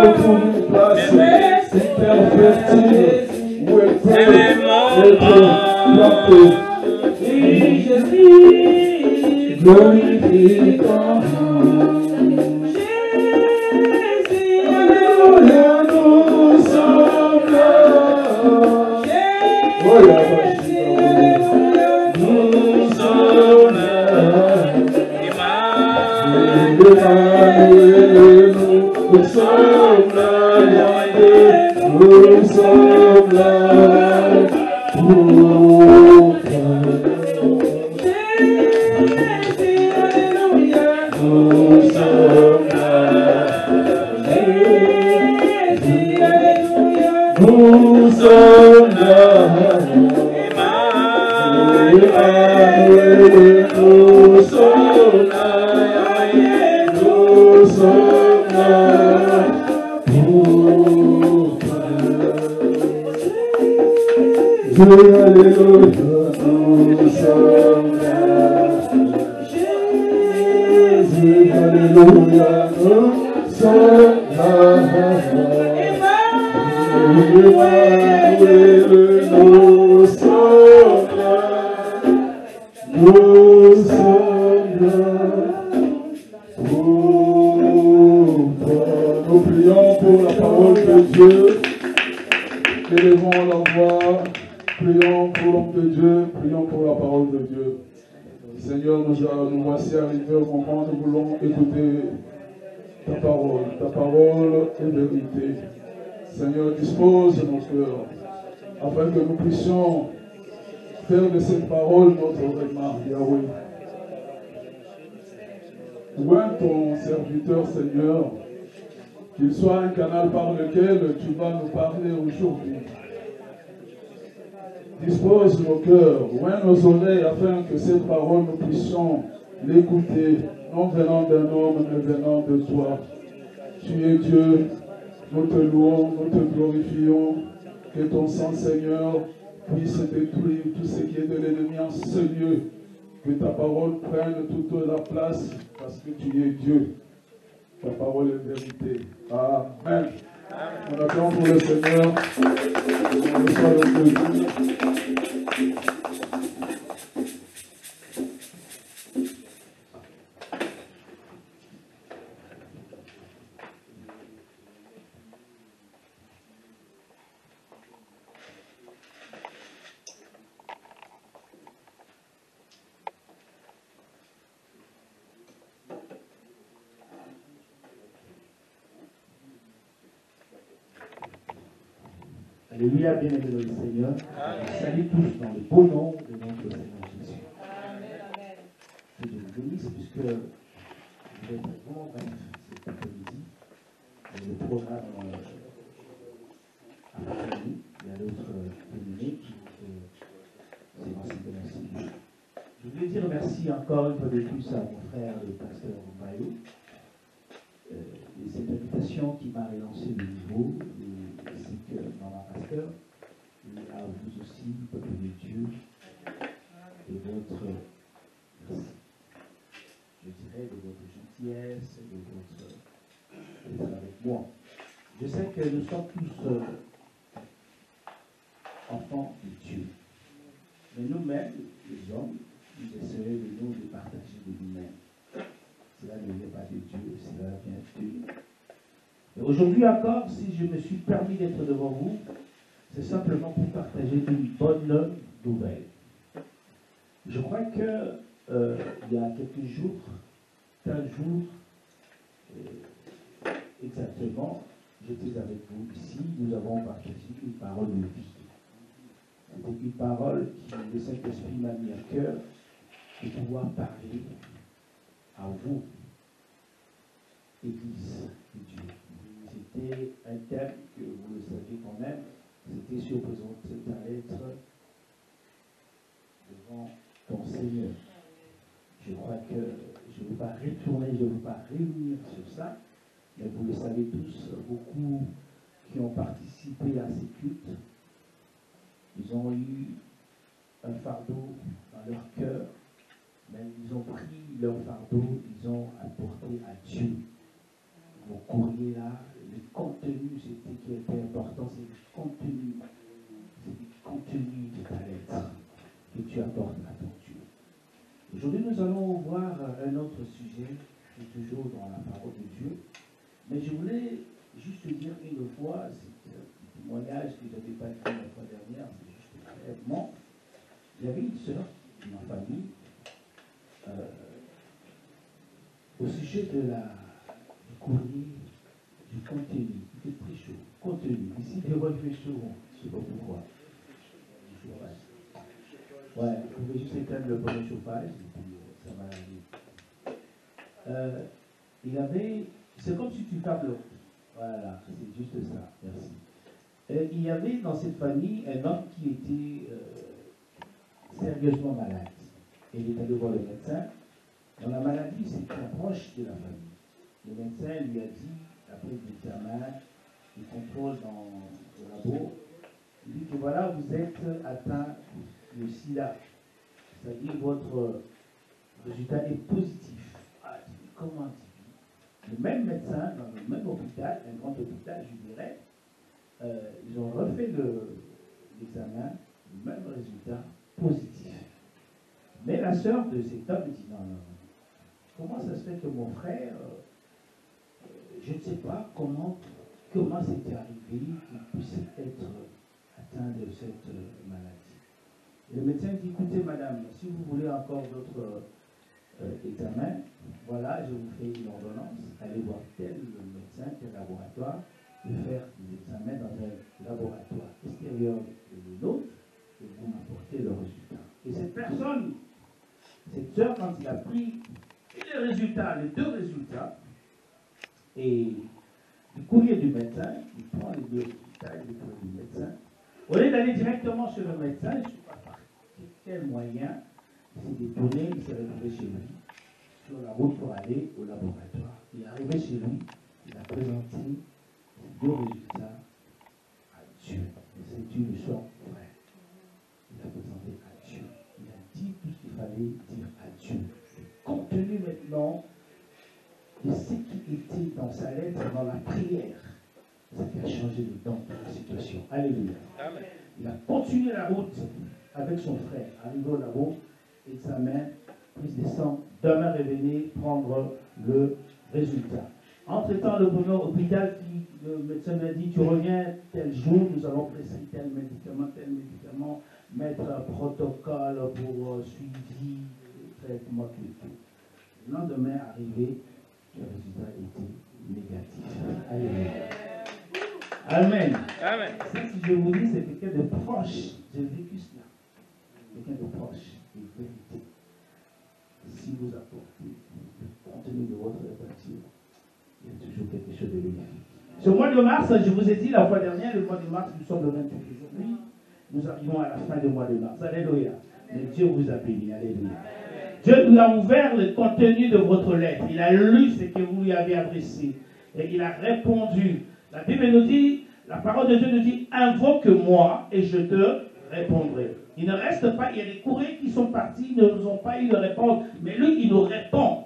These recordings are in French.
retrouve une place hyper fertile où elle peut être plantée. Glorifie ton nom. Jésus, alléluia, nous sommes là. Oh, Jésus, alléluia, nous sommes là. Emmanuel, nous sommes là. Nous sommes là. Nous sommes là, Emmanuel, nous sommes là, nous sommes là, Dieu, alléluia, nous sommes là, Jésus, alléluia, nous sommes là. Emmanuel, nous sommes là, nous sommes là pour toi. Nous prions pour la parole de Dieu, élevons la voix, prions pour l'homme de Dieu, prions pour la parole de Dieu. Seigneur, nous voici arrivés au moment où nous voulons écouter ta parole est vérité. Seigneur, dispose nos cœurs, afin que nous puissions faire de cette parole notre réma, Yahweh. Oins ton serviteur, Seigneur, qu'il soit un canal par lequel tu vas nous parler aujourd'hui. Dispose nos cœurs, oins nos oreilles, afin que cette parole nous puissions l'écouter, non venant d'un homme, mais venant de toi. Tu es Dieu. Nous te louons, nous te glorifions, que ton sang, Seigneur, puisse détruire tout ce qui est de l'ennemi en ce lieu, que ta parole prenne toute la place, parce que tu es Dieu. Ta parole est vérité. Amen. On attend pour le Seigneur. On reçoit le Dieu. Alléluia, bien-aimés dans le Seigneur. Salut tous dans le beau nom de notre Seigneur Jésus. Que Dieu vous bénisse, puisque je vais être vraiment bref cet après-midi. Le programme a fini. Il y a d'autres communiques qui c'est ainsi. Je voulais dire merci encore une fois de plus à mon frère, le pasteur Maillot, et cette invitation qui m'a relancé de nouveau. Ainsi que Maman Pasteur, et à vous aussi, peuple de Dieu, de votre, merci, je dirais, de votre gentillesse, de votre d'être avec moi. Je sais que nous sommes tous enfants de Dieu, mais nous-mêmes, les hommes, nous essayons de nous départager de nous-mêmes. Cela ne vient pas de Dieu, cela vient de Dieu. Aujourd'hui encore, si je me suis permis d'être devant vous, c'est simplement pour partager une bonne nouvelle. Je crois que il y a quelques jours, 15 jours, exactement, j'étais avec vous ici, nous avons partagé une parole de vie. C'était une parole qui, le Saint-Esprit m'a mis à cœur, de pouvoir parler à vous, Église de Dieu. C'était un thème que vous le savez quand même, c'était sur présenter ta lettre devant ton Seigneur. Je crois que je ne vais pas retourner, je ne vais pas revenir sur ça, mais vous le savez tous, beaucoup qui ont participé à ces cultes, ils ont eu un fardeau dans leur cœur, mais ils ont pris leur fardeau, ils ont apporté à Dieu. Vos courriers là, les comptes tu apportes à ton Dieu. Aujourd'hui, nous allons voir un autre sujet, qui est toujours dans la parole de Dieu. Mais je voulais juste dire une fois, c'est un témoignage que je n'avais pas dit la fois dernière, c'est juste brièvement. J'avais une sœur de ma famille, au sujet du courrier, du contenu. Il fait très chaud. Contenu. Ici, des fois, il fait chaud. Je ne sais pas pourquoi. Ouais, vous pouvez juste éteindre le premier chauffage, et puis ça va aller. Il avait. C'est comme si tu fermes l'eau. Voilà, c'est juste ça. Merci. Il y avait dans cette famille un homme qui était sérieusement malade. Il est allé voir le médecin. Dans la maladie, c'est un proche de la famille. Le médecin lui a dit, après l'examen, il contrôle dans le labo, il dit que voilà, vous êtes atteint de SIDA. C'est-à-dire votre résultat est positif. Ah, comment dit? Le même médecin, dans le même hôpital, un grand hôpital, je dirais, ils ont refait l'examen, le même résultat, positif. Mais la sœur de cet homme dit non, comment ça se fait que mon frère, je ne sais pas comment c'était arrivé qu'il puisse être atteint de cette maladie. Et le médecin dit, écoutez madame, si vous voulez encore d'autres examens, voilà, je vous fais une ordonnance, allez voir tel médecin, tel laboratoire, de faire des examens dans un laboratoire extérieur de l'autre, et vous m'apportez le résultat. Et cette personne, cette sœur, quand il a pris les deux résultats, et du courrier du médecin, il prend les deux résultats et le courrier du médecin. Au lieu d'aller directement chez le médecin, je ne sais pas par quel moyen, il s'est détourné, il s'est retrouvé chez lui, sur la route pour aller au laboratoire. Il est arrivé chez lui, il a présenté les deux résultats à Dieu. Et c'est Dieu le son frère. Il a présenté à Dieu. Il a dit tout ce qu'il fallait dire à Dieu. Compte tenu maintenant de ce qui était dans sa lettre, dans la prière, ça qui a changé le temps de la situation. Alléluia. Amen. Il a continué la route avec son frère. Arrivé au labo, examen, prise de sang, demain revenez prendre le résultat. Entre-temps, le premier hôpital, le médecin m'a dit, tu reviens tel jour, nous allons prescrire tel médicament, mettre un protocole pour suivi, traitement, tout. Le lendemain, arrivé, le résultat était négatif. Alléluia. Amen. Amen. Ça, si je vous dis, c'est quelqu'un de proche. J'ai vécu cela. Quelqu'un de proche, de vérité. Si vous apportez le contenu de votre répartie, il y a toujours quelque chose de bénéfique. Ce mois de mars, je vous ai dit la fois dernière, le mois de mars, nous sommes le 28 aujourd'hui. Nous arrivons à la fin du mois de mars. Alléluia. Mais Dieu vous a béni. Alléluia. Dieu nous a ouvert le contenu de votre lettre. Il a lu ce que vous lui avez adressé. Et il a répondu. La Bible nous dit, la parole de Dieu nous dit, invoque-moi et je te répondrai. Il ne reste pas, il y a des courriers qui sont partis, ne nous ont pas eu de réponse. Mais lui, il nous répond.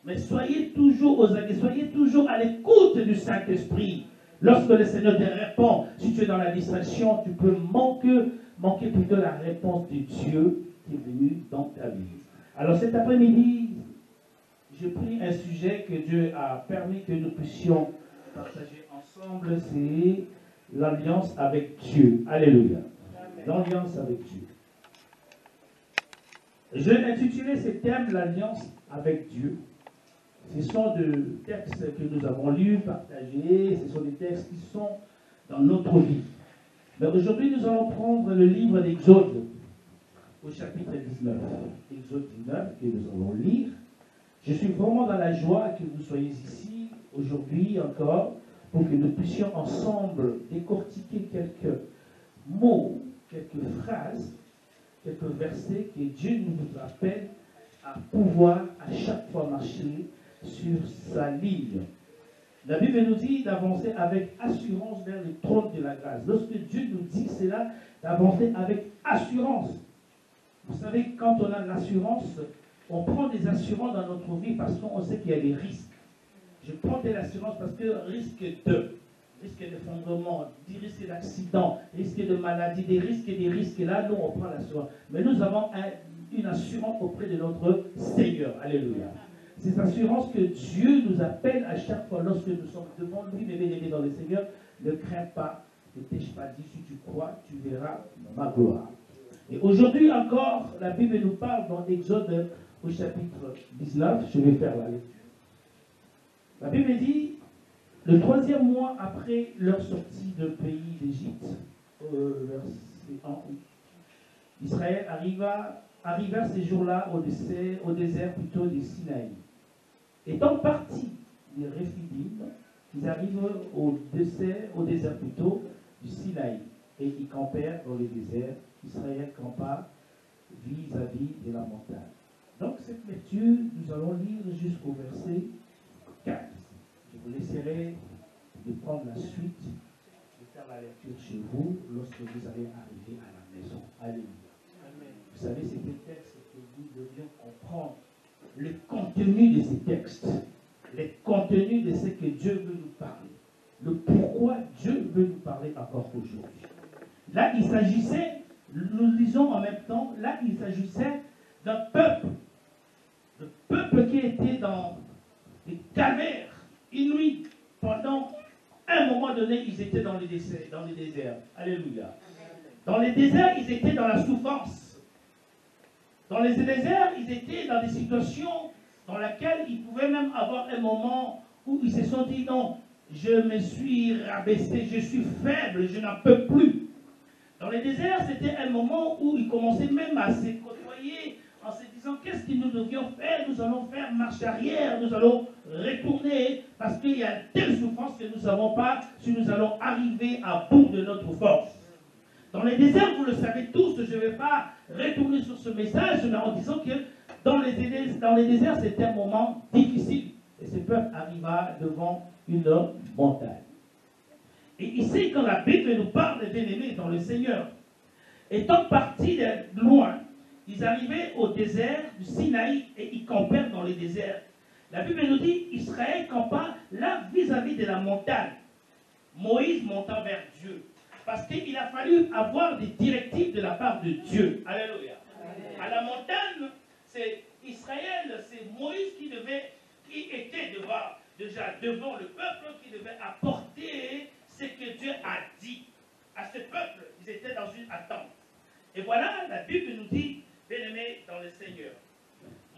Mais soyez toujours aux aguets, soyez toujours à l'écoute du Saint-Esprit. Lorsque le Seigneur te répond, si tu es dans la distraction, tu peux manquer plutôt la réponse de Dieu qui est venu dans ta vie. Alors cet après-midi, je prie un sujet que Dieu a permis que nous puissions partager ensemble, c'est l'alliance avec Dieu. Alléluia. L'alliance avec Dieu. Je vais intituler ce thème l'alliance avec Dieu. Ce sont des textes que nous avons lus, partagés, ce sont des textes qui sont dans notre vie. Mais aujourd'hui, nous allons prendre le livre d'Exode, au chapitre 19. Exode 19, que nous allons lire. Je suis vraiment dans la joie que vous soyez ici, aujourd'hui encore, pour que nous puissions ensemble décortiquer quelques mots, quelques phrases, quelques versets que Dieu nous appelle à pouvoir à chaque fois marcher sur sa ligne. La Bible nous dit d'avancer avec assurance vers le trône de la grâce. Lorsque Dieu nous dit cela, d'avancer avec assurance. Vous savez, quand on a l'assurance, on prend des assurances dans notre vie parce qu'on sait qu'il y a des risques. Je prends de l'assurance parce que risque de. risque d'effondrement, des risques d'accident, risque de maladie, des risques. Là, nous, on prend l'assurance. Mais nous avons une assurance auprès de notre Seigneur. Alléluia. C'est cette assurance que Dieu nous appelle à chaque fois lorsque nous sommes devant lui, mes bien-aimés dans le Seigneur. Ne crains pas, ne t'ai-je pas dit, si tu crois, tu verras ma gloire. Et aujourd'hui encore, la Bible nous parle dans Exode au chapitre 19. Je vais faire la lecture. La Bible dit, le 3e mois après leur sortie du pays d'Égypte, verset 1, Israël arriva ces jours-là au désert plutôt du Sinaï. Étant partis des Réphidim, ils arrivent au désert plutôt du Sinaï et ils campèrent dans le désert. Israël campa vis-à-vis de la montagne. Donc cette lecture, nous allons lire jusqu'au verset 15. Je vous laisserai de prendre la suite, de faire la lecture chez vous lorsque vous allez arriver à la maison. Alléluia. Amen. Vous savez, c'est un texte que nous devions comprendre. Le contenu de ces textes, le contenu de ce que Dieu veut nous parler, le pourquoi Dieu veut nous parler encore aujourd'hui. Là, il s'agissait, nous lisons en même temps, là, il s'agissait d'un peuple, le peuple qui était dans les cavernes inouïes. Pendant un moment donné, ils étaient dans les déserts. Alléluia. Dans les déserts, ils étaient dans la souffrance. Dans les déserts, ils étaient dans des situations dans lesquelles ils pouvaient même avoir un moment où ils se sont dit non, je me suis rabaissé, je suis faible, je n'en peux plus. Dans les déserts, c'était un moment où ils commençaient même à se côtoyer en se disant qu'est-ce que nous devions faire? Nous allons faire marche arrière, nous allons retourner parce qu'il y a telle souffrance que nous ne savons pas si nous allons arriver à bout de notre force. Dans les déserts, vous le savez tous, je ne vais pas retourner sur ce message, mais en disant que dans les déserts, c'était un moment difficile. Et ce peuple arriva devant une montagne. Et ici, quand la Bible nous parle des bien-aimés dans le Seigneur, étant partis de loin, ils arrivaient au désert du Sinaï et ils campèrent dans le désert. La Bible nous dit, Israël campa là vis-à-vis de la montagne. Moïse monta vers Dieu. Parce qu'il a fallu avoir des directives de la part de Dieu. Alléluia. Amen. À la montagne, c'est Israël, c'est Moïse qui était devant le peuple, qui devait apporter ce que Dieu a dit. À ce peuple, ils étaient dans une attente. Et voilà, la Bible nous dit, bien-aimés dans le Seigneur.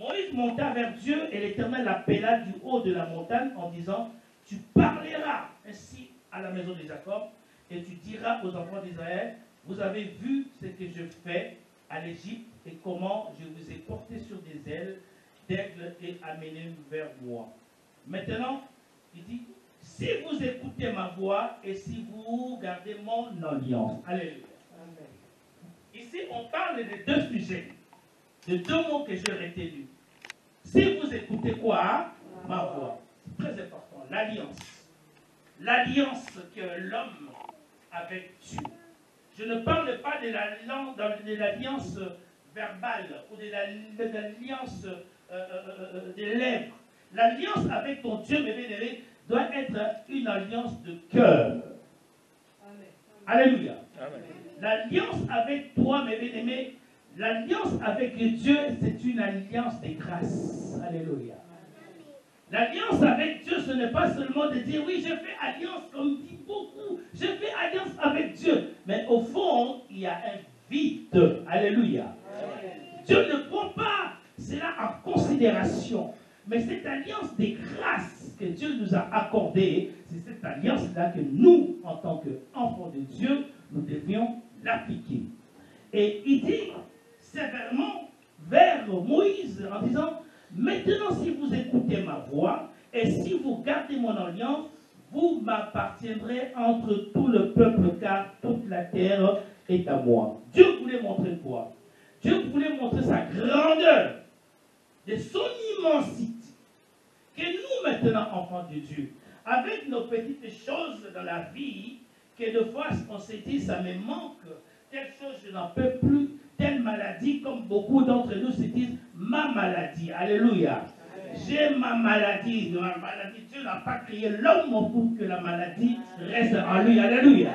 Moïse monta vers Dieu et l'Éternel l'appela du haut de la montagne en disant, tu parleras ainsi à la maison de Jacob, et tu diras aux enfants d'Israël, vous avez vu ce que je fais à l'Égypte et comment je vous ai porté sur des ailes d'aigle et amené vers moi. Maintenant, il dit, si vous écoutez ma voix et si vous gardez mon alliance. Alléluia. Amen. Ici, on parle de deux sujets, de deux mots que j'ai retenus. Si vous écoutez quoi? Ma voix. C'est très important. L'alliance. L'alliance que l'homme avec Dieu. Je ne parle pas de l'alliance verbale ou de l'alliance des lèvres. L'alliance avec ton Dieu, mes bien-aimés, doit être une alliance de cœur. Alléluia. L'alliance avec toi, mes bien-aimés, l'alliance avec Dieu, c'est une alliance de grâce. Alléluia. L'alliance avec Dieu, ce n'est pas seulement de dire, oui, je fais alliance, comme dit beaucoup, je fais alliance avec Dieu. Mais au fond, il y a un vide. Alléluia. Amen. Dieu ne prend pas cela en considération. Mais cette alliance des grâces que Dieu nous a accordée, c'est cette alliance-là que nous, en tant qu'enfants de Dieu, nous devions l'appliquer. Et il dit sévèrement vers Moïse en disant, maintenant, si vous écoutez ma voix et si vous gardez mon alliance, vous m'appartiendrez entre tout le peuple, car toute la terre est à moi. Dieu voulait montrer quoi? Dieu voulait montrer sa grandeur, de son immensité. Que nous, maintenant, enfants de Dieu, avec nos petites choses dans la vie, que de fois on se dit, ça me manque, telle chose, je n'en peux plus, telle maladie, comme beaucoup d'entre nous se disent, ma maladie. Alléluia. j'ai ma maladie. Dieu n'a pas créé l'homme pour que la maladie reste en lui. Alléluia.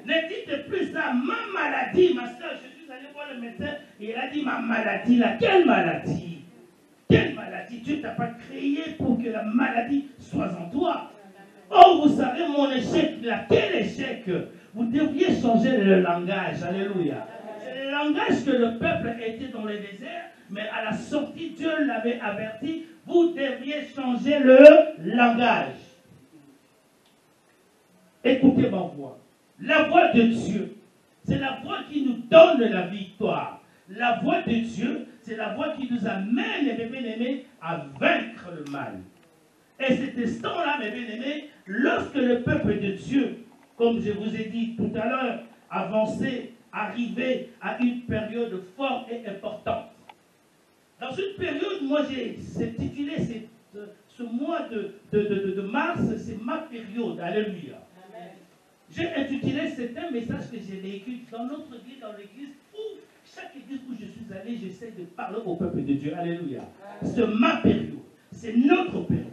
Ne dites plus ça, ma maladie, ma soeur. Je suis allé voir le médecin et il a dit ma maladie. Laquelle maladie? Quelle maladie? Dieu ne t'a pas créé pour que la maladie soit en toi. Oh, vous savez mon échec, quel échec? Vous devriez changer le langage. Alléluia. C'est le langage que le peuple était dans le désert, mais à la sortie, Dieu l'avait averti. Vous devriez changer le langage. Écoutez ma voix. La voix de Dieu, c'est la voix qui nous donne la victoire. La voix de Dieu, c'est la voix qui nous amène, mes bien-aimés, à vaincre le mal. Et cet instant-là, mes bien-aimés, lorsque le peuple de Dieu, comme je vous ai dit tout à l'heure, avançait, arrivait à une période forte et importante. Dans une période, moi j'ai titulé ce mois de mars, c'est ma période. Alléluia. J'ai intitulé, c'est un message que j'ai vécu dans notre église, dans l'église où chaque église où je suis allé, j'essaie de parler au peuple de Dieu. Alléluia. C'est ma période. C'est notre période.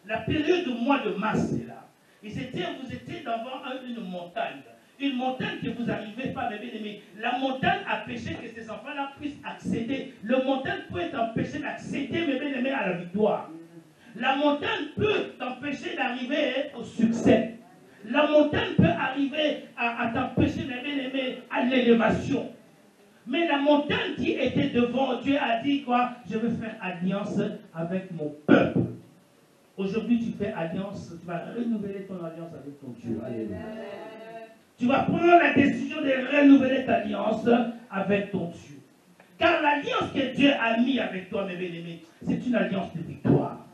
La période du mois de mars, c'est là. Et vous étiez devant une montagne. Une montagne que vous n'arrivez pas, mes bien-aimés. La montagne a empêché que ces enfants-là puissent accéder. Le montagne peut t'empêcher d'accéder, mes bien-aimés, à la victoire. La montagne peut t'empêcher d'arriver au succès. La montagne peut arriver à t'empêcher, mes bien-aimés, à l'élévation. Mais la montagne qui était devant Dieu a dit quoi? Je veux faire alliance avec mon peuple. Aujourd'hui, tu fais alliance, tu vas renouveler ton alliance avec ton Dieu. Alléluia. Tu vas prendre la décision de renouveler ta alliance avec ton Dieu. Car l'alliance que Dieu a mise avec toi, mes bien-aimés, c'est une alliance de victoire.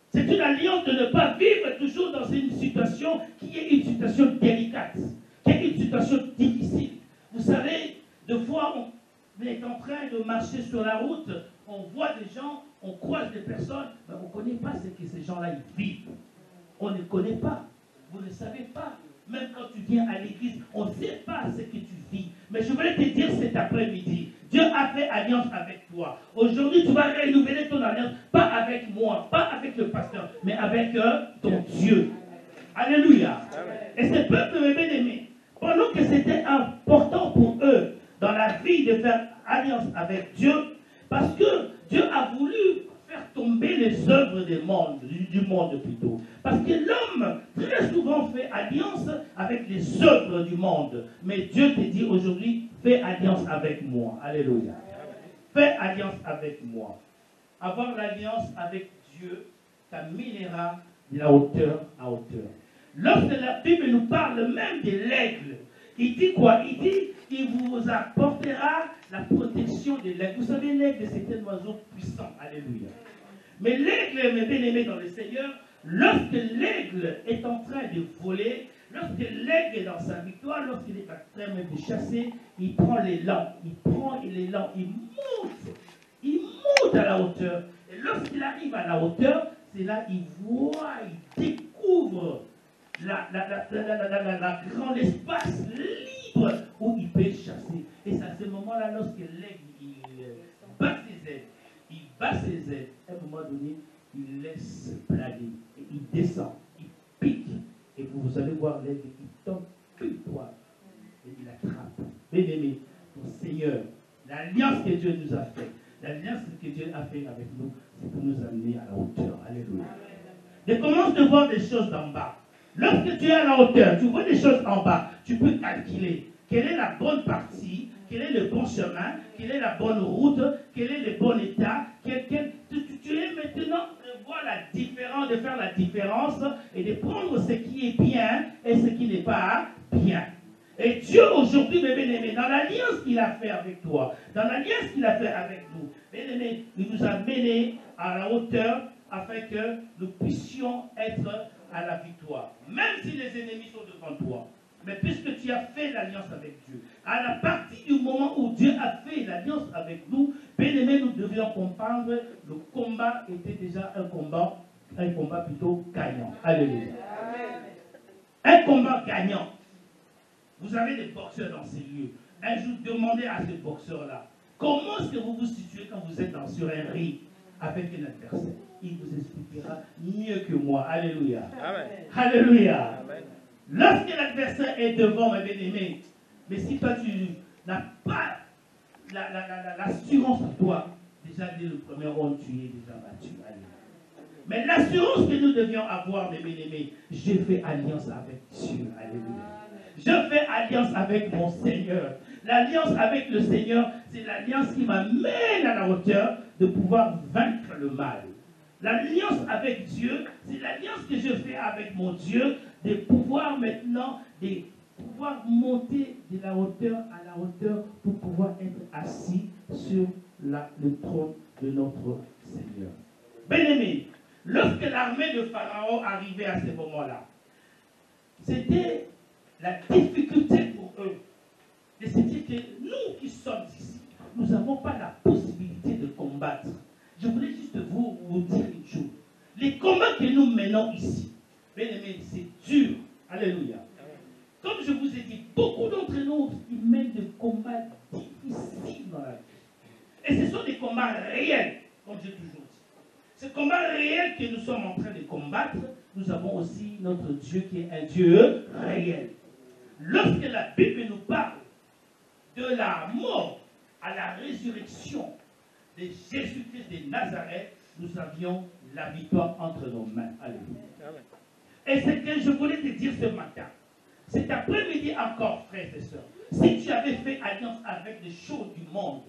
C'est une alliance de ne pas vivre toujours dans une situation qui est une situation délicate, qui est une situation difficile. Vous savez, de fois, on est en train de marcher sur la route, on voit des gens, on croise des personnes, mais on ne connaît pas ce que ces gens-là vivent. On ne connaît pas. Vous ne savez pas. Même quand tu viens à l'église, on ne sait pas ce que tu vis. Mais je voulais te dire cet après-midi, Dieu a fait alliance avec toi. Aujourd'hui, tu vas renouveler ton alliance, pas avec moi, pas avec le pasteur, mais avec ton Dieu. Alléluia. Et ce peuple, mes bien-aimés, pendant que c'était important pour eux dans la vie de faire alliance avec Dieu, parce que Dieu a voulu faire tomber les œuvres du monde plutôt. Parce que l'homme, très souvent, fait alliance avec les œuvres du monde. Mais Dieu te dit aujourd'hui, fais alliance avec moi. Alléluia. Fais alliance avec moi. Avoir l'alliance avec Dieu t'amènera de la hauteur à hauteur. Lorsque la Bible nous parle même de l'aigle, il dit quoi? Il dit, il vous apportera la protection de l'aigle. Vous savez, l'aigle, c'est un oiseau puissant. Alléluia. Mais l'aigle, mes bien-aimés dans le Seigneur, lorsque l'aigle est en train de voler, lorsque l'aigle est dans sa victoire, lorsqu'il est en train de chasser, il prend l'élan. Il prend l'élan, il monte à la hauteur. Et lorsqu'il arrive à la hauteur, c'est là qu'il voit, il découvre la grande espace libre où il peut chasser. Et c'est à ce moment-là, lorsque l'aigle bat ses ailes, à un moment donné, il laisse planer. Et il descend, il pique. Et vous allez voir l'aigle, il tombe pile poil. Et il attrape. Bien-aimé, ton Seigneur, l'alliance que Dieu nous a faite, l'alliance que Dieu a faite avec nous, c'est pour nous amener à la hauteur. Alléluia. Et commence de voir des choses d'en bas. Lorsque tu es à la hauteur, tu vois des choses en bas, tu peux calculer quelle est la bonne partie, quel est le bon chemin, quelle est la bonne route, quel est le bon état. Tu es maintenant de voir la différence, de faire la différence et de prendre ce qui est bien et ce qui n'est pas bien. Et Dieu aujourd'hui, mes bien-aimés, dans l'alliance qu'il a fait avec toi, dans l'alliance qu'il a fait avec nous, bien-aimés, il nous a menés à la hauteur afin que nous puissions être à la victoire. Même si les ennemis sont devant toi. Mais puisque tu as fait l'alliance avec Dieu, à la partie du moment où Dieu a fait l'alliance avec nous, bien-aimés, nous devions comprendre le combat était déjà un combat plutôt gagnant. Alléluia. Un combat gagnant. Vous avez des boxeurs dans ces lieux. Un jour, demandez à ces boxeurs-là, comment est-ce que vous vous situez quand vous êtes sur un ring? avec un adversaire, il vous expliquera mieux que moi. Alléluia. Amen. Alléluia. Amen. Lorsque l'adversaire est devant, mes bien-aimés, mais si toi tu n'as pas l'assurance en toi, déjà dès le premier round, tu es déjà battu. Alléluia. Mais l'assurance que nous devions avoir, mes bien-aimés, je fais alliance avec Dieu. Alléluia. Je fais alliance avec mon Seigneur. L'alliance avec le Seigneur, c'est l'alliance qui m'amène à la hauteur de pouvoir vaincre le mal. L'alliance avec Dieu, c'est l'alliance que je fais avec mon Dieu, de pouvoir maintenant, de pouvoir monter de la hauteur à la hauteur pour pouvoir être assis sur le trône de notre Seigneur. Bien-aimés, lorsque l'armée de Pharaon arrivait à ce moment-là, c'était la difficulté pour eux. Et c'était que nous qui sommes ici, nous n'avons pas la possibilité de combattre. Je voulais juste vous dire une chose. Les combats que nous menons ici, bien aimés, c'est dur. Alléluia. Comme je vous ai dit, beaucoup d'entre nous, ils mènent des combats difficiles dans la vie. Et ce sont des combats réels, comme j'ai toujours dit. Ces combats réels que nous sommes en train de combattre, nous avons aussi notre Dieu qui est un Dieu réel. Lorsque la Bible nous parle de la mort à la résurrection de Jésus-Christ de Nazareth, nous avions la victoire entre nos mains. Alléluia. Et ce que je voulais te dire ce matin, cet après-midi encore, frères et sœurs, si tu avais fait alliance avec les choses du monde,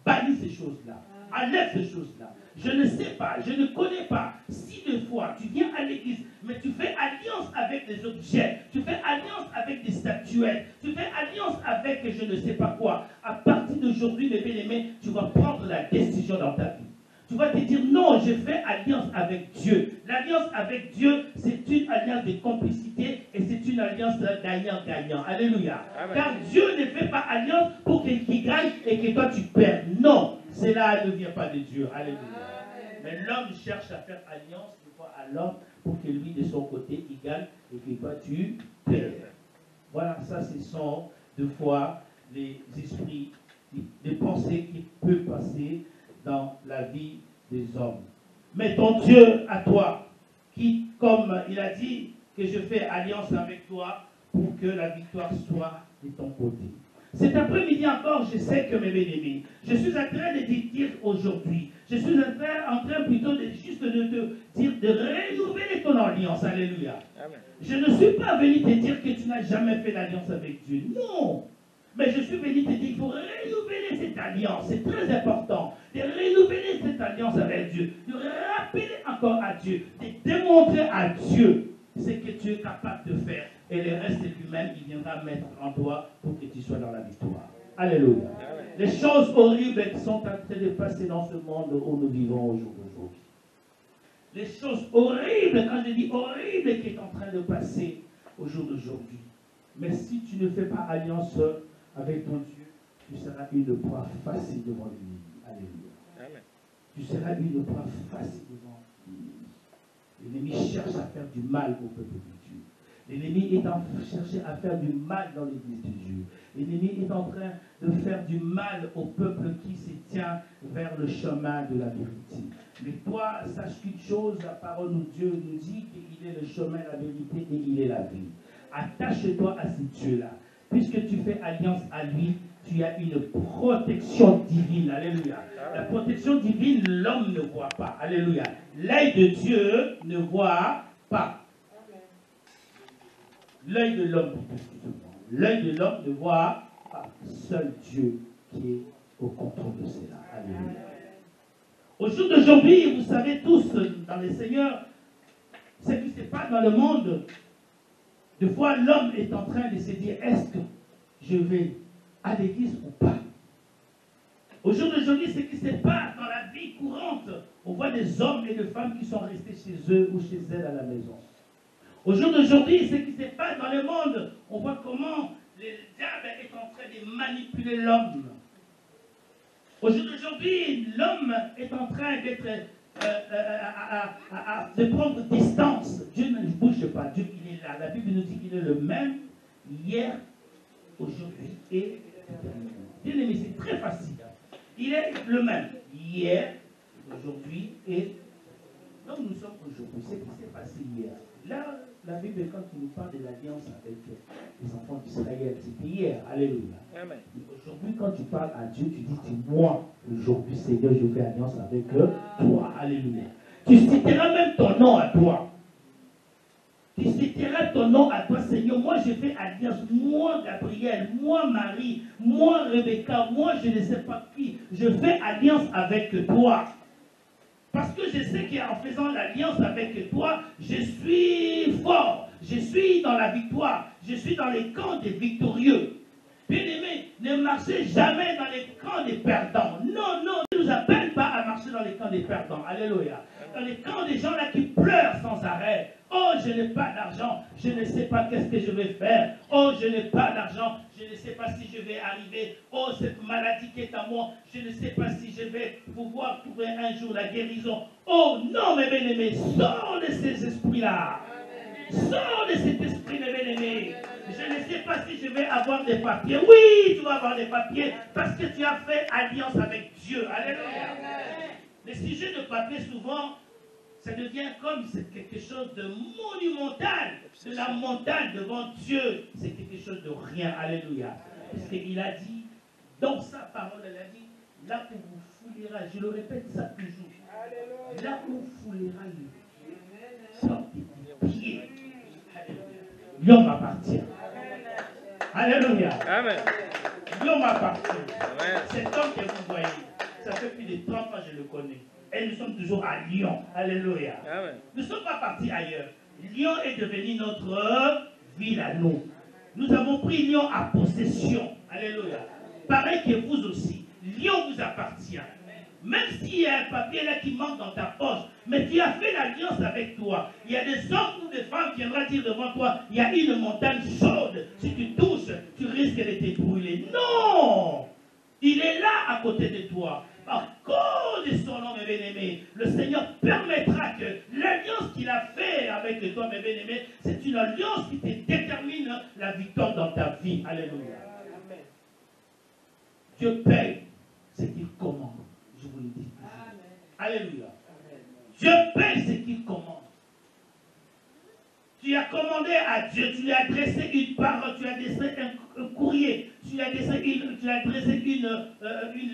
bannis ces choses-là, enlève ces choses-là. Je ne sais pas, je ne connais pas si des fois tu viens à l'église, mais tu fais alliance avec des objets, tu fais alliance avec des statuettes, tu fais alliance avec je ne sais pas quoi. À partir d'aujourd'hui, mes bien-aimés, tu vas prendre la décision dans ta vie. Tu vas te dire, non, je fais alliance avec Dieu. L'alliance avec Dieu, c'est une alliance de complicité et c'est une alliance gagnant-gagnant. Alléluia. Amen. Car Dieu ne fait pas alliance pour qu'il gagne et que toi tu perds. Non, cela ne vient pas de Dieu. Alléluia. Mais l'homme cherche à faire alliance de fois à l'homme pour que lui, de son côté, il gagne et que toi tu perds. Voilà, ça, ce sont deux fois les esprits, les pensées qui peuvent passer dans la vie des hommes. Mais ton Dieu à toi, qui, comme il a dit, que je fais alliance avec toi pour que la victoire soit de ton côté. Cet après-midi encore, je sais que mes bien-aimés, je suis en train de te dire aujourd'hui, je suis en train plutôt de juste de te dire de renouveler ton alliance. Alléluia. Amen. Je ne suis pas venu te dire que tu n'as jamais fait l'alliance avec Dieu. Non. Mais je suis venu te dire qu'il faut renouveler cette alliance. C'est très important de renouveler cette alliance avec Dieu, de rappeler encore à Dieu, de démontrer à Dieu ce que tu es capable de faire. Et le reste lui-même, il viendra mettre en toi pour que tu sois dans la victoire. Alléluia. Amen. Les choses horribles qui sont en train de passer dans ce monde où nous vivons au jour d'aujourd'hui. Les choses horribles, quand je dis horribles, qui est en train de passer au jour d'aujourd'hui. Mais si tu ne fais pas alliance avec ton Dieu, tu seras une proie facile devant l'ennemi. Alléluia. Amen. Tu seras une proie facile devant l'ennemi. L'ennemi cherche à faire du mal au peuple de Dieu. L'ennemi est en train de chercher à faire du mal dans l'église de Dieu. L'ennemi est en train de faire du mal au peuple qui se tient vers le chemin de la vérité. Mais toi, sache qu'une chose, la parole de Dieu nous dit qu'il est le chemin, la vérité et il est la vie. Attache-toi à ce Dieu-là. Puisque tu fais alliance à lui, tu as une protection divine. Alléluia. La protection divine, l'homme ne voit pas. Alléluia. L'œil de Dieu ne voit pas. L'œil de l'homme, l'œil de l'homme ne voit pas. Seul Dieu qui est au contrôle de cela. Alléluia. Au jour d'aujourd'hui, vous savez tous, dans les seigneurs, ce qui se passe dans le monde. Des fois, l'homme est en train de se dire, est-ce que je vais à l'église ou pas? Au jour d'aujourd'hui, ce qui se passe dans la vie courante, on voit des hommes et des femmes qui sont restés chez eux ou chez elles à la maison. Au jour d'aujourd'hui, ce qui se passe dans le monde, on voit comment le diable est en train de manipuler l'homme. Au jour d'aujourd'hui, l'homme est en train d'être de prendre distance. Dieu ne bouge pas. Dieu, il est là. La Bible nous dit qu'il est le même hier, aujourd'hui et éternellement. Bien aimé, c'est très facile. Il est le même hier, aujourd'hui et là où nous sommes aujourd'hui, ce qui s'est passé hier. Là, la Bible, quand il nous parle de l'alliance avec les enfants d'Israël, c'était hier. Alléluia. Amen. Aujourd'hui, quand tu parles à Dieu, tu dis, c'est moi, aujourd'hui, Seigneur, je fais alliance avec toi. Alléluia. Tu citeras même ton nom à toi. Tu citeras ton nom à toi, Seigneur. Moi, je fais alliance. Moi, Gabriel. Moi, Marie. Moi, Rebecca. Moi, je ne sais pas qui. Je fais alliance avec toi. Parce que je sais qu'en faisant l'alliance avec toi, je suis fort. Je suis dans la victoire. Je suis dans les camps des victorieux. Bien-aimés, ne marchez jamais dans les camps des perdants. Non, non, ne nous appelle pas à marcher dans les camps des perdants. Alléluia. Dans les camps des gens là qui pleurent sans arrêt. Oh, je n'ai pas d'argent, je ne sais pas qu'est-ce que je vais faire. Oh, je n'ai pas d'argent, je ne sais pas si je vais arriver. Oh, cette maladie qui est à moi, je ne sais pas si je vais pouvoir trouver un jour la guérison. Oh, non, mes bien-aimés, sors de ces esprits-là. Sors de cet esprit, mes bien-aimés. Je ne sais pas si je vais avoir des papiers. Oui, tu vas avoir des papiers parce que tu as fait alliance avec Dieu. Alléluia. Les sujets de papier, souvent, ça devient comme c'est quelque chose de monumental, de la montagne devant Dieu. C'est quelque chose de rien. Alléluia. Parce qu'il a dit, dans sa parole, elle a dit, là où vous foulerez, je le répète ça toujours, là où vous foulerez le sortez des pieds. L'homme m'appartient. Alléluia. Amen. L'homme m'appartient. Amen. Cet homme que vous voyez, ça fait plus de 30 ans que je le connais. Et nous sommes toujours à Lyon. Alléluia. Amen. Nous ne sommes pas partis ailleurs. Lyon est devenu notre ville à nous. Nous avons pris Lyon à possession. Alléluia. Pareil que vous aussi. Lyon vous appartient. Même s'il y a un papier là qui manque dans ta poche, mais tu as fait l'alliance avec toi. Il y a des hommes ou des femmes qui viendront dire devant toi, il y a une montagne chaude. Si tu touches, tu risques de te brûler. Non! Il est là à côté de toi. À cause de son nom, mes bien-aimés, le Seigneur permettra que l'alliance qu'il a fait avec toi, mes bien-aimés, c'est une alliance qui te détermine la victoire dans ta vie. Alléluia. Amen. Dieu paye ce qu'il commande. Je vous le dis. Amen. Alléluia. Amen. Dieu paye ce qu'il commande. Tu as commandé à Dieu, tu lui as adressé une parole, tu lui as adressé un courrier, tu lui as adressé une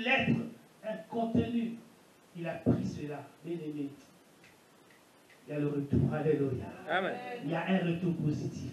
lettre, un contenu. Il a pris cela, bien aimé. Il y a le retour, alléluia. Amen. Il y a un retour positif.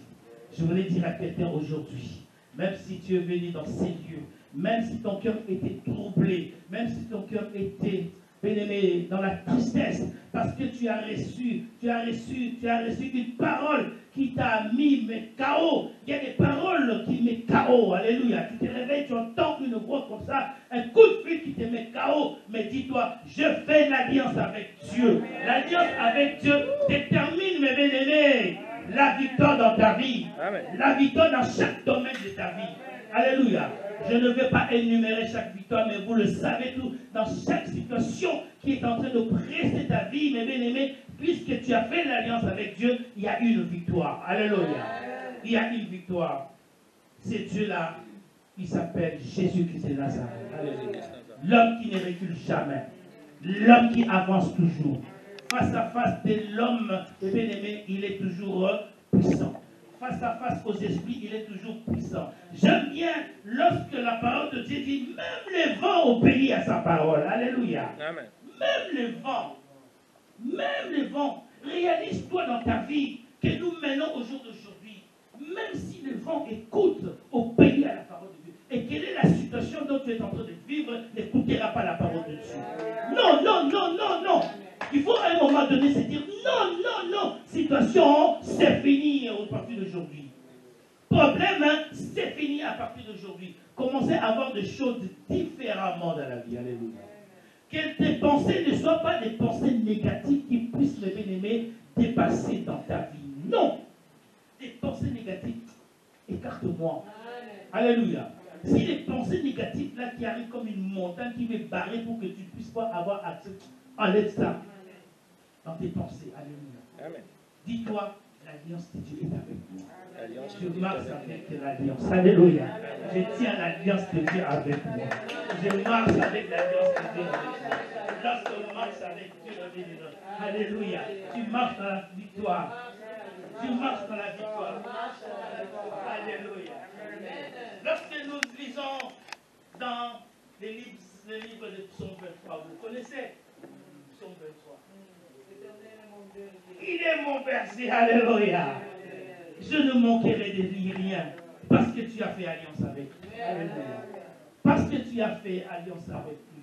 Je voulais dire à quelqu'un aujourd'hui, même si tu es venu dans ces lieux, même si ton cœur était troublé, même si ton cœur était, bien aimé, dans la tristesse, parce que tu as reçu une parole qui t'a mis KO. Il y a des paroles qui mettent KO. Alléluia. Tu te réveilles, tu entends une voix comme ça, un coup de fil qui te met KO. Mais dis-toi, je fais l'alliance avec Dieu. L'alliance avec Dieu détermine, mes bien-aimés, la victoire dans ta vie. Amen. La victoire dans chaque domaine de ta vie. Alléluia. Je ne vais pas énumérer chaque victoire, mais vous le savez tout. Dans chaque situation qui est en train de presser ta vie, mes bien-aimés, puisque tu as fait l'alliance avec Dieu, il y a une victoire. Alléluia. Il y a une victoire. C'est Dieu-là, il s'appelle Jésus-Christ de Nazareth. Alléluia. L'homme qui ne recule jamais. L'homme qui avance toujours. Face à face de l'homme, mes bien-aimés, il est toujours puissant. Face à face aux esprits, il est toujours puissant. J'aime bien lorsque la parole de Dieu dit, même les vents obéissent à sa parole. Alléluia. Amen. Même les vents, réalise-toi dans ta vie que nous menons au jour d'aujourd'hui. Même si les vents écoutent, obéis à la parole de Dieu. Et quelle est la situation dont tu es en train de vivre, n'écoutera pas la parole de Dieu. Non, non, non, non, non. Il faut à un moment donné se dire, non, non, non, situation, c'est fini à partir d'aujourd'hui. Problème, c'est fini à partir d'aujourd'hui. Commencez à voir des choses différemment dans la vie. Alléluia. Que tes pensées ne soient pas des pensées négatives qui puissent, mes bien-aimés, dépasser dans ta vie. Non. Des pensées négatives, écarte-moi. Alléluia. Si les pensées négatives là qui arrivent comme une montagne qui veut barrer pour que tu ne puisses pas avoir accès, enlève ça dans tes pensées. Alléluia. Amen. Dis-toi, l'alliance de Dieu est avec moi. Je marche avec l'alliance. Alléluia. Je tiens l'alliance de Dieu avec moi. Je marche avec l'alliance de Dieu avec moi. Lorsqu'on marche avec Dieu, alléluia, tu marches dans la victoire. Tu marches dans la victoire. Alléluia. Lorsque nous lisons dans les livres de Psaume 23, vous connaissez Psaume 23. Il est mon berger, alléluia. Je ne manquerai de rien parce que tu as fait alliance avec lui. Alléluia. Parce que tu as fait alliance avec lui.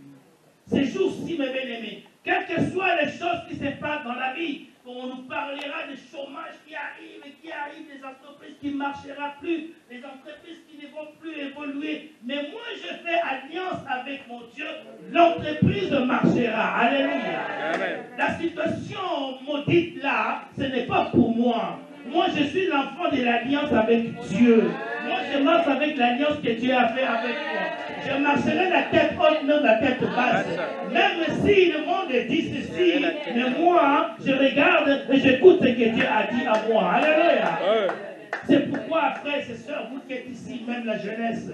Ces jours-ci, mes bien-aimés, quelles que soient les choses qui se passent dans la vie, on nous parlera des chômages qui arrivent et qui arrivent, des entreprises qui ne marcheront plus, des entreprises qui ne vont plus évoluer. Mais moi, je fais alliance avec mon Dieu, l'entreprise marchera. Alléluia. Amen. La situation maudite là, ce n'est pas pour moi. Moi, je suis l'enfant de l'alliance avec Dieu. Moi, je marche avec l'alliance que Dieu a fait avec moi. Je marcherai la tête haute, non la tête basse. Même si le monde dit ceci, mais moi, je regarde et j'écoute ce que Dieu a dit à moi. Alléluia. C'est pourquoi, frères et sœurs, vous qui êtes ici, même la jeunesse,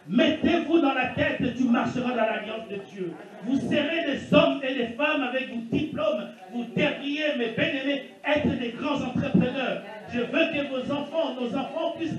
mettez-vous dans la tête, tu marcheras dans l'alliance de Dieu. Vous serez des hommes et des femmes avec vos diplômes. Vous devriez, mes bien-aimés, être des grands entrepreneurs. Je veux que vos enfants, nos enfants puissent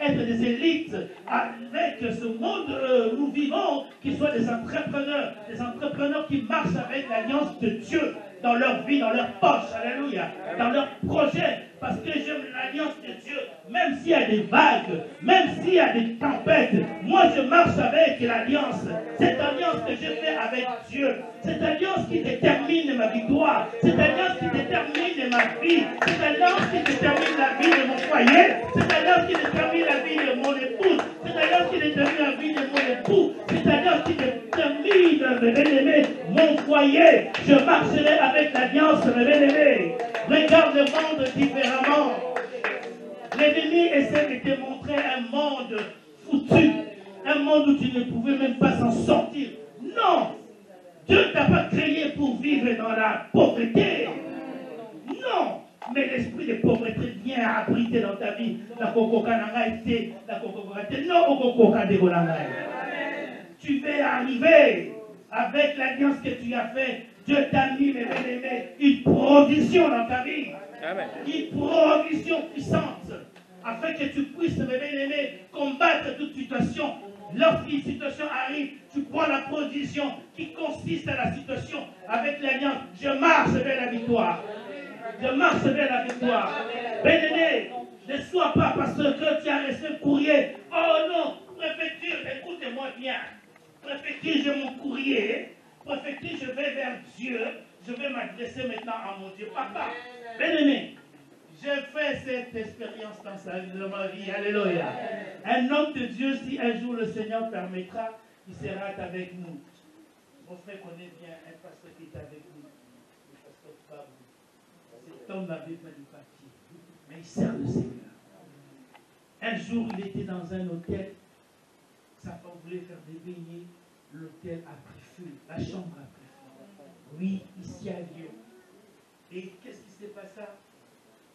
être des élites avec ce monde où nous vivons, qu'ils soient des entrepreneurs qui marchent avec l'alliance de Dieu dans leur vie, dans leur poche, alléluia, dans leurs projets, parce que j'aime l'alliance de Dieu, même s'il y a des vagues, même s'il y a des tempêtes, moi je marche avec l'alliance, cette alliance que je fais avec Dieu, cette alliance qui détermine ma victoire, cette alliance qui détermine ma vie, cette alliance qui détermine la vie de mon foyer, cette alliance qui détermine la vie de mon épouse, cette alliance qui détermine la vie de mon époux, cette alliance qui détermine, mes bien-aimés, mon foyer. Je marcherai avec l'alliance, mes bien-aimés. Regarde le monde différemment. L'ennemi essaie de te montrer un monde foutu, un monde où tu ne pouvais même pas s'en sortir. Non! Dieu ne t'a pas créé pour vivre dans la pauvreté. Non! Mais l'esprit de pauvreté vient abriter dans ta vie. La cococa n'a été, la cococa non, cococa de golangaï. Tu vas arriver avec l'alliance que tu as faite. Dieu t'a mis, mes bien-aimés, une provision dans ta vie. Amen. Une provision puissante. Afin que tu puisses, mes bien-aimés, combattre toute situation. Lorsqu'une situation arrive, tu prends la provision qui consiste à la situation avec l'alliance. Je marche vers la victoire. Je marche vers la victoire. Bien-aimé, ne sois pas parce que tu as reçu un courrier. Oh non, préfecture, écoutez-moi bien. Préfecture, j'ai mon courrier. Préfecture, je vais vers Dieu. Je vais m'adresser maintenant à mon Dieu. Papa, bien-aimé, j'ai fait cette expérience dans ma vie. Alléluia. Un homme de Dieu, si un jour le Seigneur permettra, il sera avec nous. Mon frère connaît bien un pasteur qui est avec nous. Le pasteur Fabou. Cet homme n'avait pas de papier, mais il sert le Seigneur. Un jour, il était dans un hôtel. Sa femme voulait faire des beignets. L'hôtel a pris feu. La chambre a pris feu. Oui, ici à Lyon. Et qu'est-ce qui s'est passé?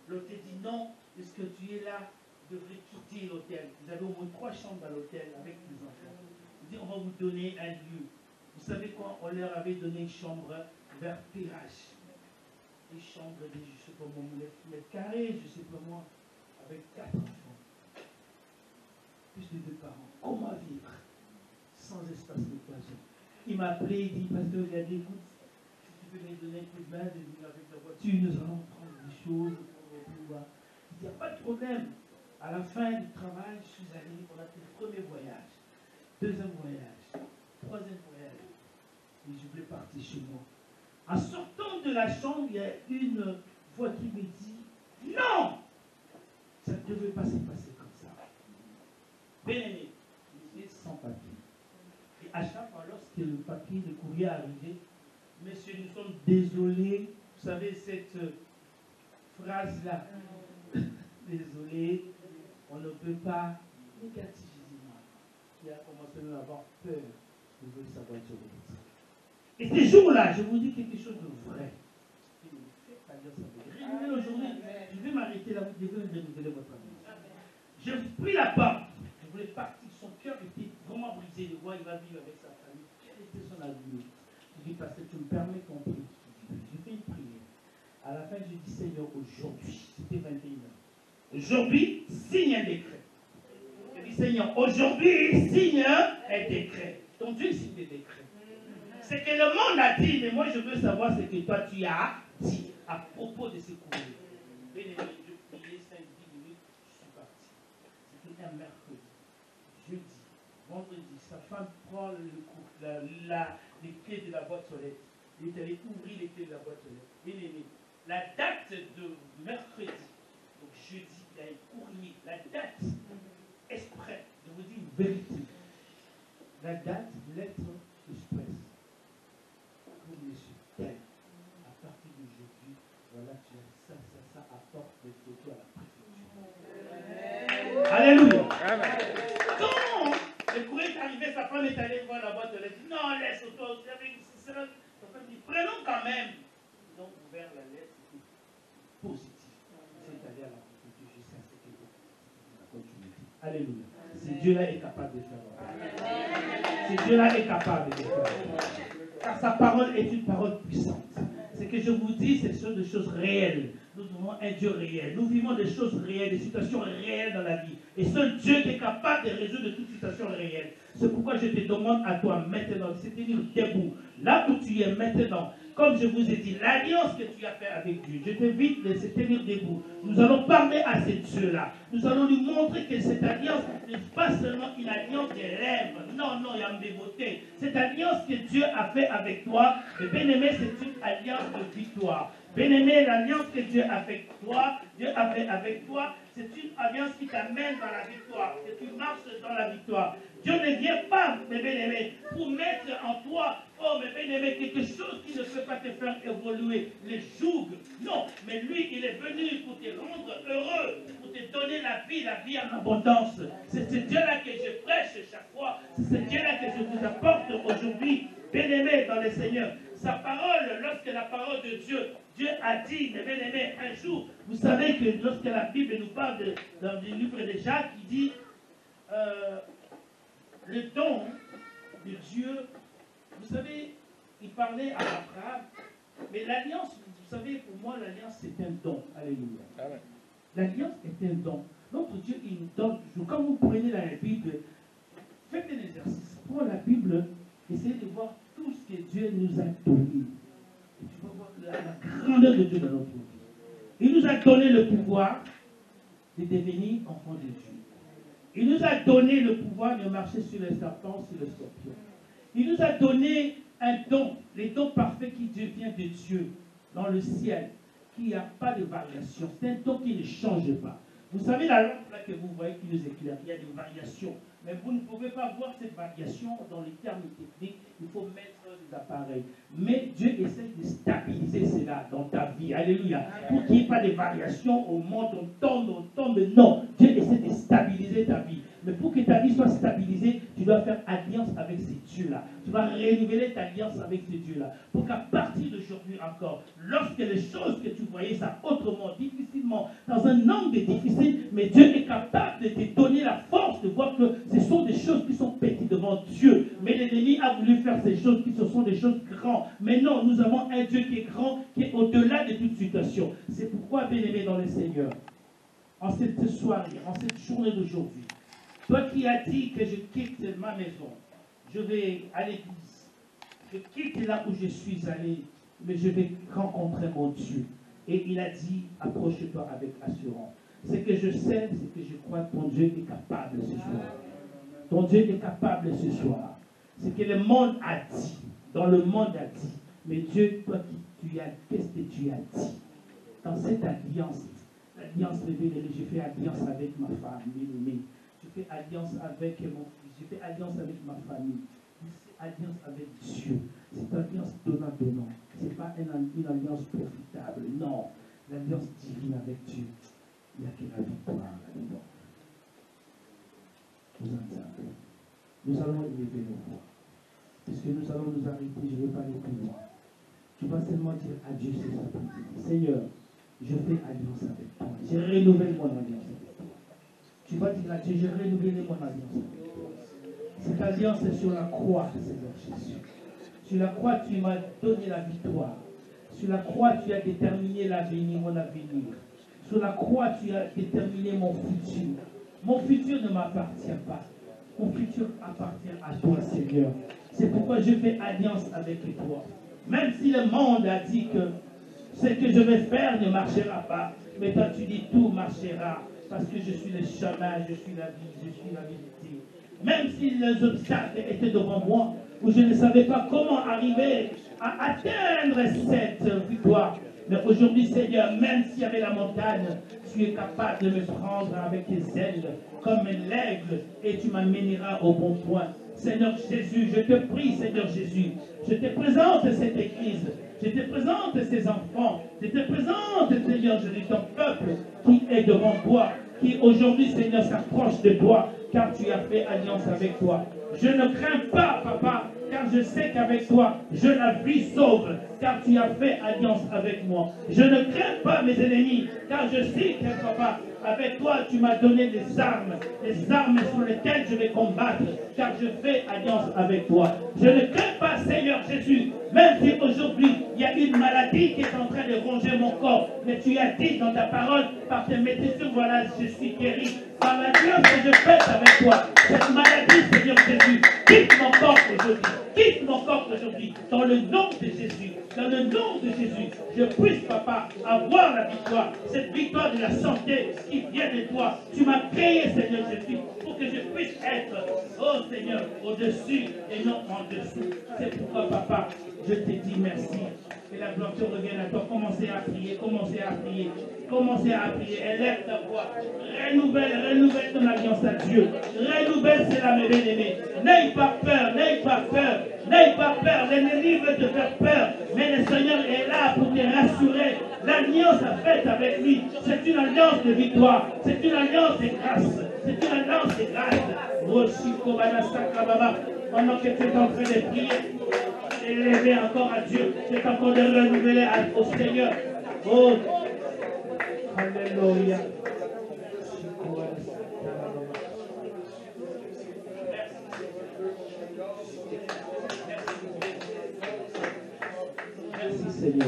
L'hôtel dit non, puisque tu es là, vous devrez quitter l'hôtel. Vous avez au moins 3 chambres à l'hôtel avec des enfants. Il dit on va vous donner un lieu. Vous savez quoi? On leur avait donné une chambre vers Perrache. Une chambre de, je ne sais pas moi, mètres carrés, je ne sais pas moi, avec 4 enfants. Plus de 2 parents. Comment vivre sans espace de poisson? Il m'a appelé, il dit, pasteur, il a dit, écoute, si tu peux me donner un coup de main, de venir avec la voiture, nous allons prendre des choses. Il n'y a pas de problème. À la fin du travail, je suis allé, on a fait le premier voyage, deuxième voyage, troisième voyage. Et je voulais partir chez moi. En sortant de la chambre, il y a une voix qui me dit, non, ça ne devait pas se passer comme ça. Bien-aimé, monsieur sans papier. Et à chaque fois, lorsque le papier, le courrier est arrivé, monsieur, nous sommes désolés. Vous savez, cette phrase-là, désolé, on ne peut pas négativer. Il a commencé à avoir peur de voir sa voiture. Et ces jours-là, je vous dis quelque chose de vrai. Aujourd'hui, je vais m'arrêter arrêter là, vous devez renouveler votre alliance. J'ai pris la part, je voulais partir, son cœur était vraiment brisé de voir, il va vivre avec sa famille. Quel était son avenir? Je dis, parce que tu me permets qu'on prie. J'ai fait une prière. À la fin, je dis, Seigneur, aujourd'hui, c'était 21h. Aujourd'hui, signe un décret. Je dis, Seigneur, aujourd'hui, signe un décret. Ton Dieu signe des décrets. C'est que le monde a dit, mais moi je veux savoir ce que toi tu as dit à propos de ce courrier. Bien aimé, je priais 5-10 minutes, je suis parti. C'était un mercredi. Jeudi, vendredi, sa femme prend les clés de la boîte aux lettres. Il est allé ouvrir les clés de la boîte aux lettres. Bien aimé, la date de mercredi, donc jeudi, il y a un courrier. La date, exprès, je vous dis une vérité. La date, lettre express. Pour monsieur tel, à partir d'aujourd'hui, voilà, tu as ça, apporte des photos à la préfecture. Alléluia. Quand le courrier est arrivé, sa femme est allée voir la boîte de lettres. Non, laisse toi aussi avec cela. Sa femme dit, prenons quand même. Ils ont ouvert la lettre, c'était positif. C'est allé à la préfecture, je sais ce qu'il faut. La continuité. Alléluia. Ce Dieu-là est capable de faire. Ce Dieu-là est capable de faire. Car sa parole est une parole puissante. Ce que je vous dis, ce sont des choses réelles. Nous avons un Dieu réel. Nous vivons des choses réelles, des situations réelles dans la vie. Et seul Dieu qui est capable de résoudre toute situation réelle. C'est pourquoi je te demande à toi maintenant de se tenir debout. Là où tu es maintenant. Comme je vous ai dit, l'alliance que tu as faite avec Dieu, je t'invite de se tenir debout. Nous allons parler à ce Dieu-là. Nous allons lui montrer que cette alliance n'est pas seulement une alliance des rêves. Non, il y a des beautés. Cette alliance que Dieu a faite avec toi, bien-aimé, c'est une alliance de victoire. Bien-aimé, l'alliance que Dieu a fait avec toi, c'est une alliance qui t'amène dans la victoire, que tu marches dans la victoire. Dieu ne vient pas, mes bien-aimés, pour mettre en toi, oh mes bien-aimés, quelque chose qui ne peut pas te faire évoluer, les jougs. Non, mais lui, il est venu pour te rendre heureux, pour te donner la vie en abondance. C'est ce Dieu-là que je prêche chaque fois. C'est ce Dieu-là que je vous apporte aujourd'hui, bien-aimés dans le Seigneur. Sa parole, lorsque la parole de Dieu a dit, mes bien-aimés, un jour, vous savez que lorsque la Bible nous parle dans le livre de Jacques, il dit, le don de Dieu, vous savez, il parlait à Abraham, mais l'alliance, vous savez, pour moi, l'alliance, c'est un don. Alléluia. Amen. L'alliance est un don. Notre Dieu, il nous donne toujours. Quand vous prenez la Bible, faites un exercice. Prenez la Bible, essayez de voir tout ce que Dieu nous a donné. Et tu vas voir la grandeur de Dieu dans notre vie. Il nous a donné le pouvoir de devenir enfants de Dieu. Il nous a donné le pouvoir de marcher sur les serpents, sur les scorpions. Il nous a donné un don, les dons parfaits qui vient de Dieu, dans le ciel, qui n'a pas de variation. C'est un don qui ne change pas. Vous savez, la lampe là que vous voyez qui nous éclaire, il y a des variations. Mais vous ne pouvez pas voir cette variation dans les termes techniques. Il faut mettre des appareils. Mais Dieu essaie de stabiliser cela dans ta vie. Alléluia. Pour qu'il n'y ait pas de variations au monde, on tombe. Non. Dieu essaie de stabiliser ta vie. Mais pour que ta vie soit stabilisée, tu dois faire alliance avec ces dieux-là. Tu dois renouveler ta alliance avec ces dieux-là. Pour qu'à partir d'aujourd'hui encore, lorsque les choses que tu voyais ça autrement, difficilement, dans un angle difficile, mais Dieu est capable de te donner la force de voir que ce sont des choses qui sont petites devant Dieu. Mais l'ennemi a voulu faire ces choses qui ce sont des choses grandes. Mais non, nous avons un Dieu qui est grand, qui est au-delà de toute situation. C'est pourquoi, bien-aimé dans le Seigneur, en cette soirée, en cette journée d'aujourd'hui, toi qui as dit que je quitte ma maison, je vais à l'église, je quitte là où je suis allé, mais je vais rencontrer mon Dieu. Et il a dit, approche-toi avec assurance. Ce que je sais, c'est que je crois que ton Dieu est capable ce soir. Ton Dieu est capable ce soir. Ce que le monde a dit, dans le monde a dit, mais Dieu, toi qui tu as, qu'est-ce que tu as dit? Dans cette alliance, l'alliance révélée, j'ai fait alliance avec ma femme, bien-aimée. Je fais alliance avec mon fils, je fais alliance avec ma famille, je fais alliance avec Dieu. C'est une alliance donnant-donnant. Ce n'est pas une alliance profitable, non. L'alliance divine avec Dieu. Il n'y a que la victoire là-dedans. Vous entendez? Nous allons élever nos voix. Parce que nous allons nous arrêter, je ne vais pas aller plus loin. Tu vas seulement dire à Dieu, c'est ça. Seigneur, je fais alliance avec toi. Je renouvelle mon alliance avec toi. Tu vas dire là-dessus, je renouvelle mon alliance avec toi. Cette alliance est sur la croix, Seigneur Jésus. Sur la croix, tu m'as donné la victoire. Sur la croix, tu as déterminé l'avenir, mon avenir. Sur la croix, tu as déterminé mon futur. Mon futur ne m'appartient pas. Mon futur appartient à toi, Seigneur. C'est pourquoi je fais alliance avec toi. Même si le monde a dit que ce que je vais faire ne marchera pas, mais toi tu dis tout marchera. Parce que je suis le chemin, je suis la vie, je suis la vérité. Même si les obstacles étaient devant moi, où je ne savais pas comment arriver à atteindre cette victoire. Mais aujourd'hui, Seigneur, même s'il y avait la montagne, tu es capable de me prendre avec tes ailes comme l'aigle et tu m'amèneras au bon point. Seigneur Jésus, je te prie, Seigneur Jésus, je te présente cette église, je te présente ces enfants, je te présente, Seigneur Jésus, ton peuple qui est devant toi, qui aujourd'hui, Seigneur, s'approche de toi, car tu as fait alliance avec toi. Je ne crains pas, Papa, car je sais qu'avec toi, je la vis sauve, car tu as fait alliance avec moi. Je ne crains pas mes ennemis, car je sais que, Papa, avec toi, tu m'as donné des armes sur lesquelles je vais combattre, car je fais alliance avec toi. Je ne crains pas, Seigneur Jésus, même si aujourd'hui, il y a une maladie qui est en train de ronger mon corps, mais tu as dit dans ta parole, par tes médecins, voilà, je suis guéri. Par la grâce que je fais avec toi, cette maladie, Seigneur Jésus, quitte mon corps aujourd'hui. Quitte mon corps aujourd'hui, dans le nom de Jésus. Dans le nom de Jésus, je puisse, Papa, avoir la victoire. Cette victoire de la santé qui vient de toi. Tu m'as créé, Seigneur Jésus, pour que je puisse être, oh Seigneur, au-dessus et non en dessous. C'est pourquoi, Papa, je te dis merci. Que la gloire te revienne à toi. Commencez à prier, commencez à prier. Commencez à prier. Élève ta voix. Renouvelle ton alliance à Dieu. Renouvelle cela, mes bien-aimés. N'aie pas peur, n'aie pas peur. N'aie pas peur. L'ennemi veut te faire peur. Mais le Seigneur est là pour te rassurer. L'alliance faite avec lui, c'est une alliance de victoire. C'est une alliance de grâce. C'est une alliance de grâce. Pendant que tu es en train de prier, élever encore à Dieu, c'est encore de renouveler au Seigneur. Oh, Alléluia. Merci Seigneur.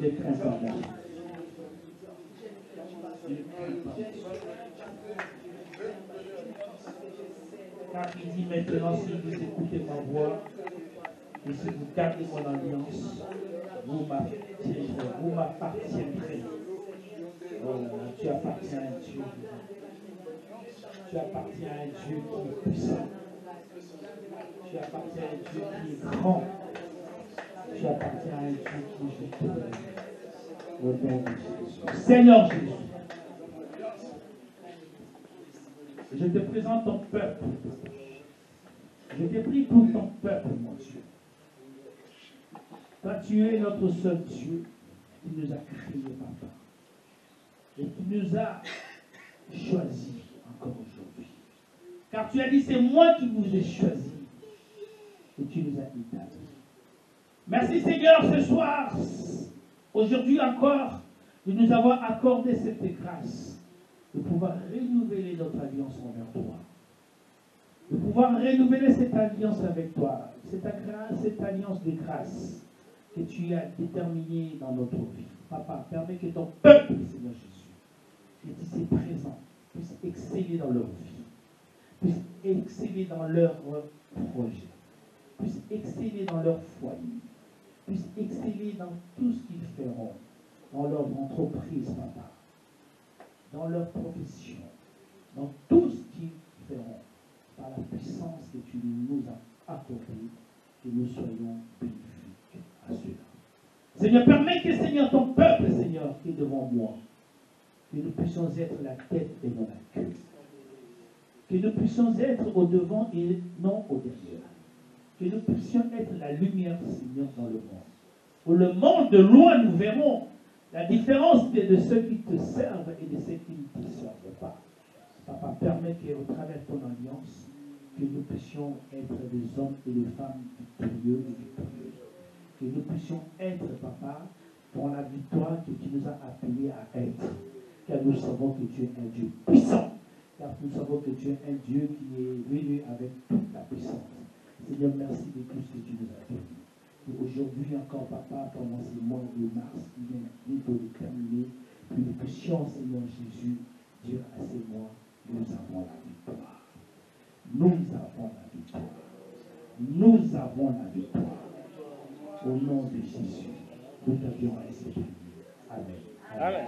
Les crains car il dit maintenant, si vous écoutez ma voix et si vous gardez mon alliance, vous m'appartiendrez. Oh là là, tu appartiens à Dieu. Tu appartiens à un Dieu qui est puissant. Tu appartiens à un Dieu qui est grand. Tu appartiens à un Dieu qui est juste. Au nom de Jésus. Seigneur Jésus, je te présente ton peuple. Je te prie pour ton peuple, mon Dieu. Toi, tu es notre seul Dieu qui nous a créés, Papa. Et qui nous a choisis encore aujourd'hui. Car tu as dit, c'est moi qui vous ai choisis. Et tu nous as établis. Merci Seigneur ce soir. Aujourd'hui encore, de nous avoir accordé cette grâce. De pouvoir renouveler notre alliance envers toi. De pouvoir renouveler cette alliance avec toi. Cette alliance de grâce que tu as déterminée dans notre vie. Papa, permets que ton peuple, Seigneur Jésus, est ici présent, puisse exceller dans leur vie, puisse exceller dans leur projet, puisse exceller dans leur foyer, puisse exceller dans tout ce qu'ils feront, dans leur entreprise, Papa, dans leur profession, dans tout ce qu'ils feront, par la puissance que tu nous as accordée, que nous soyons bénéfiques à cela. Seigneur, permets que, Seigneur, ton peuple, Seigneur, qui est devant moi, que nous puissions être la tête et non la queue. Que nous puissions être au devant et non au derrière. Que nous puissions être la lumière, Seigneur, dans le monde. Pour le monde de loin, nous verrons la différence de ceux qui te servent et de ceux qui ne te servent pas. Papa, permet qu'au travers de ton alliance, que nous puissions être des hommes et des femmes victorieux et victorieuses. Que nous puissions être, Papa, pour la victoire que tu nous as appelés à être. Car nous savons que tu es un Dieu puissant. Car nous savons que tu es un Dieu qui est venu avec toute la puissance. Seigneur, merci de tout ce que tu nous as fait. Et aujourd'hui encore, Papa, pendant ces mois de mars qui viennent bientôt de terminer, que nous puissions, Seigneur Jésus, dire à ces mois, nous avons la victoire. Nous avons la victoire. Nous avons la victoire. Au nom de Jésus, nous t'avions ainsi. Amen. Amen.